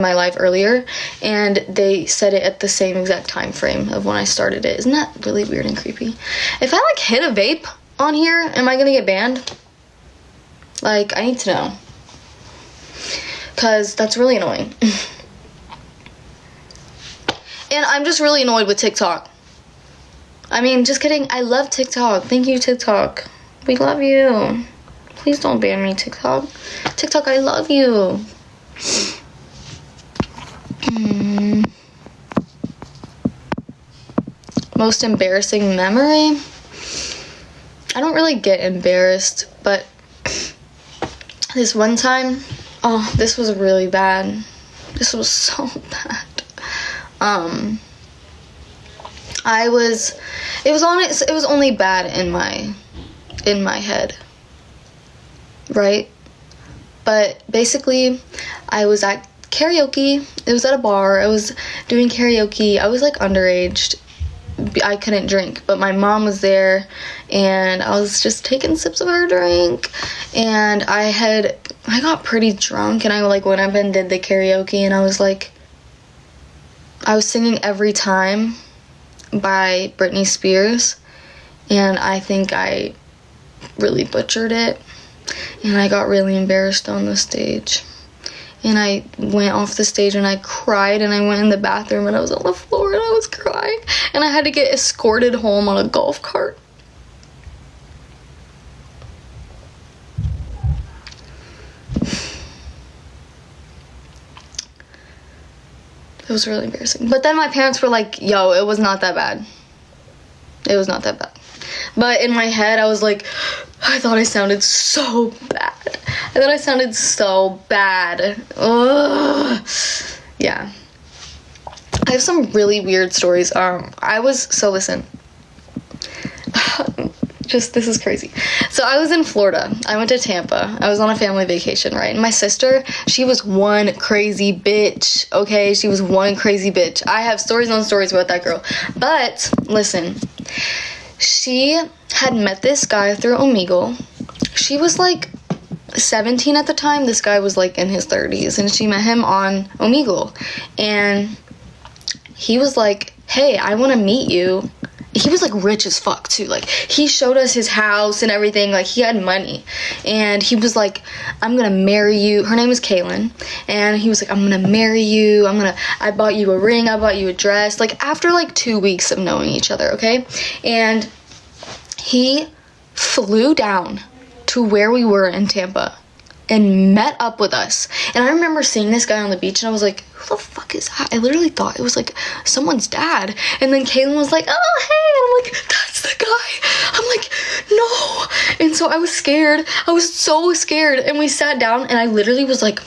my life earlier, and they said it at the same exact time frame of when I started it. Isn't that really weird and creepy? If I like hit a vape on here, am I gonna get banned? Like, I need to know, because that's really annoying. And I'm just really annoyed with TikTok. I mean, just kidding. I love TikTok. Thank you, TikTok. We love you. Please don't ban me, TikTok. TikTok, I love you. Most embarrassing memory? I don't really get embarrassed, but this one time, oh, this was really bad. This was so bad. It was only bad in my head, right? But basically, I was at karaoke. It was at a bar. I was doing karaoke. I was like underage. I couldn't drink, but my mom was there, and I was just taking sips of her drink, and I got pretty drunk, and I like went up and did the karaoke, and I was singing Every Time by Britney Spears, and I think I really butchered it, and I got really embarrassed on the stage. And I went off the stage and I cried, and I went in the bathroom and I was on the floor and I was crying, and I had to get escorted home on a golf cart. It was really embarrassing. But then my parents were like, yo, it was not that bad. It was not that bad. But in my head, I was like, I thought I sounded so bad. I thought I sounded so bad. Ugh. Yeah. I have some really weird stories. Listen. This is crazy. So I was in Florida. I went to Tampa. I was on a family vacation, right? And my sister, she was one crazy bitch, okay? She was one crazy bitch. I have stories on stories about that girl. But, listen. She had met this guy through Omegle. She was like 17 at the time. This guy was like in his 30s, and she met him on Omegle, and he was like, hey, I want to meet you. He was like rich as fuck too. Like, he showed us his house and everything. Like, he had money, and he was like, I'm gonna marry you. Her name is Kaylin, and he was like, I'm gonna marry you. I bought you a ring, I bought you a dress. Like, after like 2 weeks of knowing each other, okay? And he flew down to where we were in Tampa and met up with us. And I remember seeing this guy on the beach, and I was like, who the fuck is that? I literally thought it was like someone's dad. And then Kaylin was like, oh, hey. And I'm like, that's the guy. I'm like, no. And so I was scared. I was so scared. And we sat down, and I literally was like,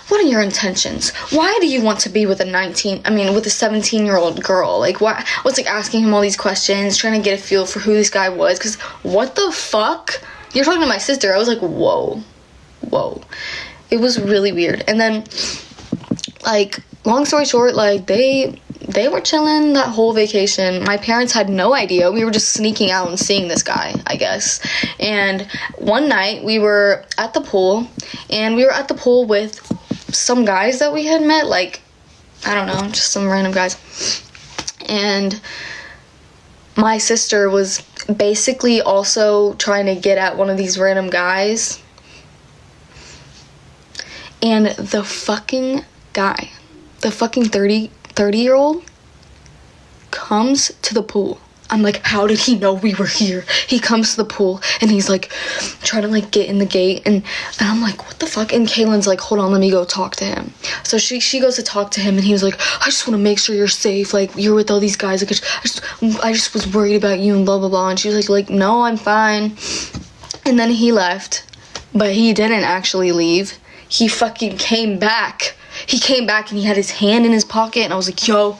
what are your intentions? Why do you want to be with a 17-year-old girl? Like, why? I was like asking him all these questions, trying to get a feel for who this guy was, because what the fuck? You're talking to my sister. I was like, whoa. It was really weird. And then, like, long story short, like, they were chilling that whole vacation. My parents had no idea. We were just sneaking out and seeing this guy, I guess. And one night we were at the pool, and we were at the pool with some guys that we had met, like, I don't know, just some random guys. And my sister was basically also trying to get at one of these random guys. And the fucking guy, the fucking 30-year-old comes to the pool. I'm like, how did he know we were here? He comes to the pool, and he's like trying to like get in the gate, and I'm like, what the fuck? And Kaylin's like, hold on, let me go talk to him. So she goes to talk to him, and he was like, I just want to make sure you're safe. Like, you're with all these guys. Like, I just was worried about you and blah blah blah. And she was like, no, I'm fine. And then he left, but he didn't actually leave. He fucking came back. He came back, and he had his hand in his pocket, and I was like, yo,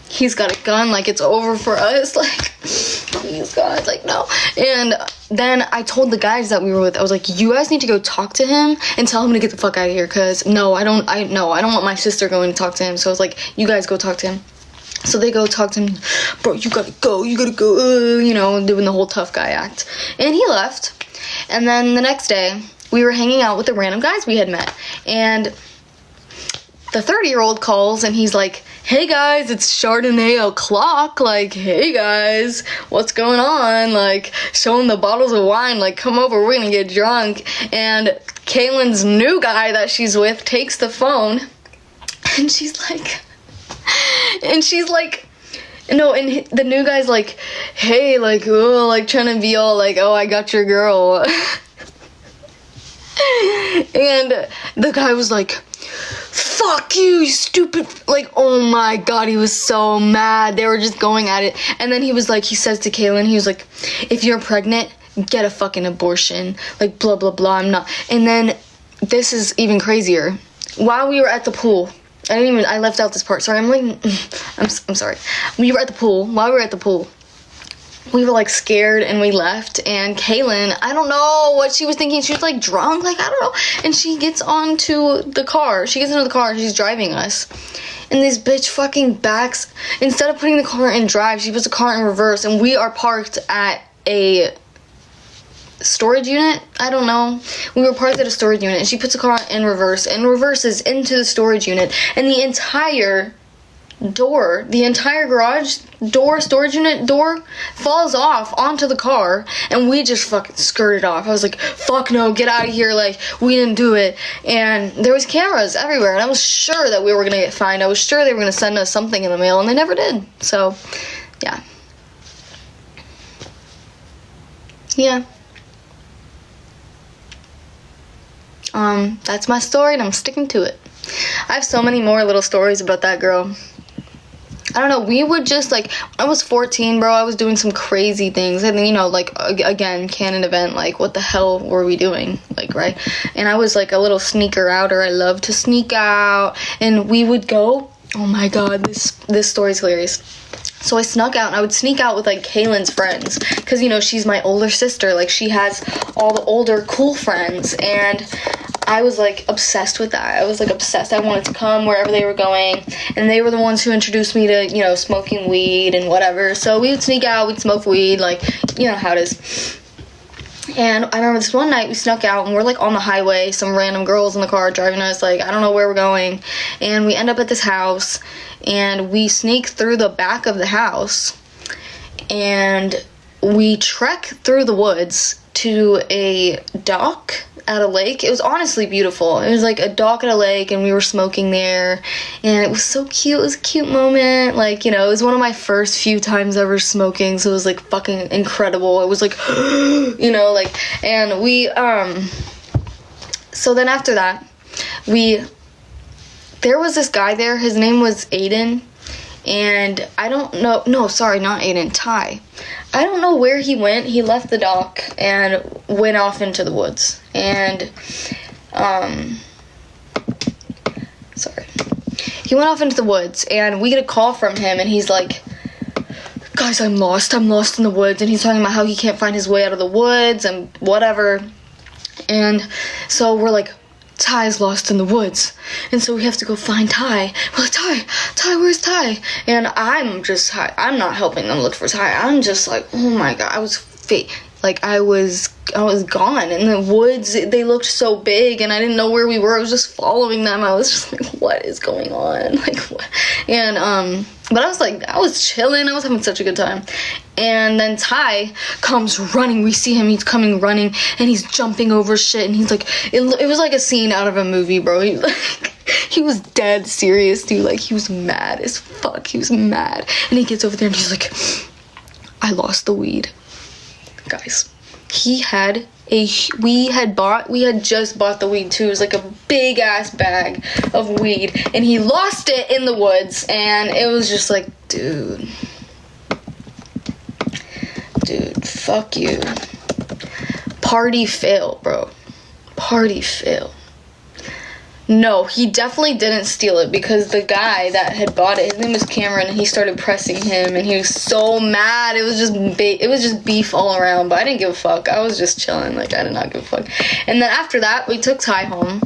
he's got a gun, like, it's over for us, like, please God, like, no. And then I told the guys that we were with, I was like, you guys need to go talk to him and tell him to get the fuck out of here, because I don't want my sister going to talk to him. So I was like, you guys go talk to him. So they go talk to him. Bro, you gotta go, you know, doing the whole tough guy act. And he left. And then the next day, we were hanging out with the random guys we had met, and the 30-year-old calls and he's like, hey guys, it's Chardonnay o'clock, like, hey guys, what's going on, like, showing the bottles of wine, like, come over, we're gonna get drunk. And Kaylin's new guy that she's with takes the phone, and she's like, no, and the new guy's like, hey, like, oh, like, trying to be all like, oh, I got your girl. And the guy was like, fuck you, you stupid, like, oh my god, he was so mad. They were just going at it. And then he was like, he says to Kaylin, he was like, if you're pregnant, get a fucking abortion, like, blah blah blah, I'm not. And then this is even crazier. While we were at the pool, I left out this part, sorry, I'm sorry. We were at the pool, while we were at the pool, we were like scared and we left, and Kaylin, I don't know what she was thinking, she was like drunk, like, I don't know, and she gets into the car, and she's driving us, and this bitch fucking backs, instead of putting the car in drive, she puts the car in reverse, and we are parked at a storage unit, I don't know, we were parked at a storage unit, and she puts the car in reverse, and reverses into the storage unit, and the entire garage door, storage unit door, falls off onto the car, and we just fucking skirted off. I was like, fuck no, get out of here, like, we didn't do it. And there was cameras everywhere, and I was sure that we were gonna get fined. I was sure they were gonna send us something in the mail, and they never did. So, yeah. That's my story, and I'm sticking to it. I have so many more little stories about that girl. I don't know, we would just, like, when I was 14, bro, I was doing some crazy things, and then, you know, like, again, canon event, like, what the hell were we doing, like, right, and I was, like, a little sneaker outer, I love to sneak out, and we would go, oh my god, this story's hilarious. So I snuck out, and I would sneak out with, like, Kaylin's friends, because, you know, she's my older sister, like, she has all the older cool friends, and I was, like, obsessed with that. I was, like, obsessed. I wanted to come wherever they were going, and they were the ones who introduced me to, you know, smoking weed and whatever. So we would sneak out, we'd smoke weed, like, you know how it is. And I remember this one night we snuck out, and we're, like, on the highway, some random girls in the car driving us, like, I don't know where we're going, and we end up at this house, and we sneak through the back of the house, and we trek through the woods to a dock at a lake. It was honestly beautiful. It was like a dock at a lake, and we were smoking there, and it was so cute. It was a cute moment. Like, you know, it was one of my first few times ever smoking, so it was like fucking incredible. It was like, you know, like, and we, so then after that, there was this guy there, his name was Aiden, and I don't know, no, sorry, not Aiden, Ty. I don't know where he went. He left the dock and went off into the woods. And, he went off into the woods, and we get a call from him, and he's like, guys, I'm lost in the woods, and he's talking about how he can't find his way out of the woods, and whatever, and so we're like, Ty's lost in the woods, and so we have to go find Ty. We're like, Ty, where's Ty? And I'm not helping them look for Ty. I'm just like, oh my god, I was gone in the woods. They looked so big, and I didn't know where we were. I was just following them. I was just like, what is going on? Like, what? And but I was chilling. I was having such a good time. And then Ty comes running. We see him. He's coming running, and he's jumping over shit. And he's like, it was like a scene out of a movie, bro. He was dead serious, dude. Like, he was mad as fuck. He was mad. And he gets over there, and he's like, I lost the weed. Guys, we had just bought the weed too. It was like a big ass bag of weed, and he lost it in the woods, and it was just like, dude, fuck you. Party fail, bro. Party fail. No, he definitely didn't steal it, because the guy that had bought it, his name was Cameron, and he started pressing him, and he was so mad. It was just beef all around, but I didn't give a fuck. I was just chilling. Like, I did not give a fuck. And then after that, we took Ty home.